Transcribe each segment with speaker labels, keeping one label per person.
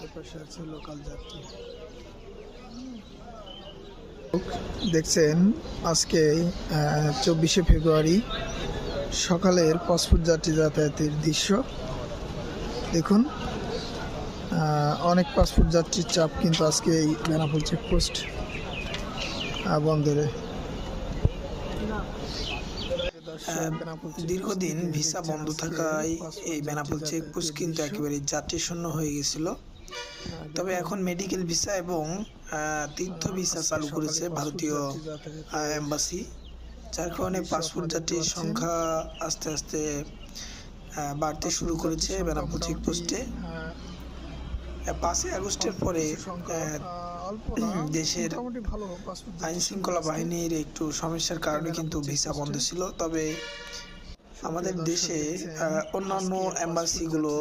Speaker 1: এপাশে আছে লোকাল যাত্রী। দেখছেন আজকে 24শে ফেব্রুয়ারি সকালের পাসপোর্ট যাত্রী যাতায়াতের দৃশ্য। দেখুন অনেক পাসপোর্ট যাত্রীর চাপ কিন্তু আজকে এই বেনাপোল চেকপোস্ট বন্দরে।
Speaker 2: দীর্ঘদিন ভিসা বন্ধ থাকায় এই বেনাপোল চেকপোস্ট কিন্তু একেবারে যাত্রী শূন্য হয়ে গেছিল। তবে এখন মেডিকেল ভিসা এবং তীর্থ ভিসা চালু করেছে ভারতীয় এম্বাসি, যার কারণে পাসপোর্ট যাত্রীর সংখ্যা আস্তে আস্তে বাড়তে শুরু করেছে বেনাপোল চেকপোস্টে। 5ই আগস্টের পরে দেশের আইন শৃঙ্খলা বাহিনীর একটু সমস্যার কারণে কিন্তু ভিসা বন্ধ ছিল। তবে আমাদের দেশে অন্যান্য এম্বাসিগুলো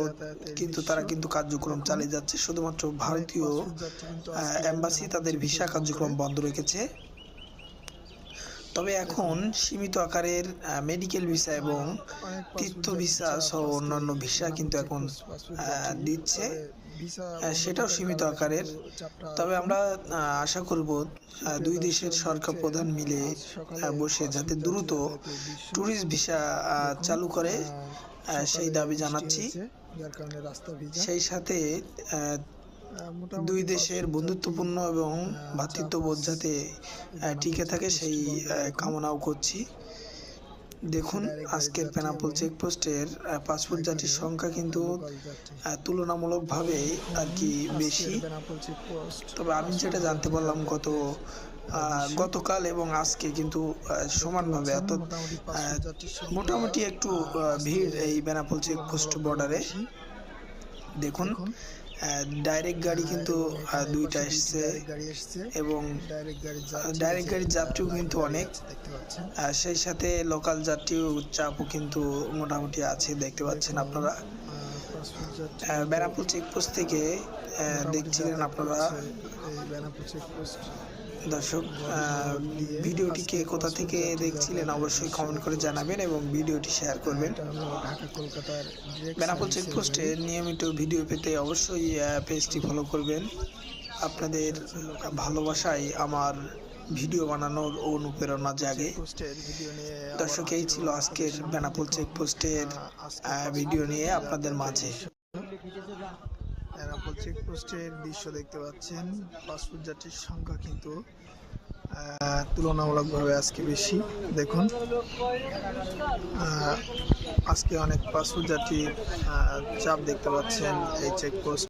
Speaker 2: কিন্তু তারা কিন্তু কার্যক্রম চালিয়ে যাচ্ছে। শুধুমাত্র ভারতীয় এম্বাসি তাদের ভিসা কার্যক্রম বন্ধ রেখেছে। তবে এখন সীমিত আকারের মেডিকেল ভিসা এবং তীর্থ ভিসা সহ অন্যান্য ভিসা কিন্তু এখন দিচ্ছে, সেটাও সীমিত আকারের। তবে আমরা আশা করব দুই দেশের সরকার প্রধান মিলে বসে যাতে দ্রুত ট্যুরিস্ট ভিসা চালু করে সেই দাবি জানাচ্ছি। সেই সাথে দুই দেশের বন্ধুত্বপূর্ণ এবং ভ্রাতৃত্ববোধ যাতে টিকে থাকে সেই কামনাও করছি। দেখুন আজকের বেনাপোল চেকপোস্টের পাসপোর্ট যাত্রীর সংখ্যা কিন্তু তুলনামূলকভাবে আর কি বেশি। তবে আমি যেটা জানতে পারলাম গতকাল এবং আজকে কিন্তু সমানভাবে মোটামুটি একটু ভিড় এই বেনাপোল চেকপোস্ট বর্ডারে। দেখুন ডাইরেক্ট গাড়ি কিন্তু দুইটা এসছে এবং ডাইরেক্ট গাড়ির যাত্রীও কিন্তু অনেক, সেই সাথে লোকাল যাত্রীও চাপও কিন্তু মোটামুটি আছে, দেখতে পাচ্ছেন আপনারা। বেনাপোল চেকপোস্ট থেকে দেখছিলেন আপনারা দর্শক। ভিডিওটিকে কোথা থেকে দেখছিলেন অবশ্যই কমেন্ট করে জানাবেন এবং ভিডিওটি শেয়ার করবেন। বেনাপোল চেকপোস্টে নিয়মিত ভিডিও পেতে অবশ্যই পেজটি ফলো করবেন। আপনাদের ভালোবাসায় আমার ভিডিও বানানোর অনুপ্রেরণা জাগে। দর্শক এই ছিল আজকের বেনাপোল চেকপোস্টের ভিডিও নিয়ে আপনাদের মাঝে।
Speaker 1: বেনাপোল চেকপোস্টের দৃশ্য দেখতে পাচ্ছেন। পাসপোর্ট যাত্রীর সংখ্যা কিন্তু তুলনামূলকভাবে আজকে বেশি। দেখুন আজকে অনেক পাসপোর্ট যাত্রীর চাপ দেখতে পাচ্ছেন এই চেকপোস্ট।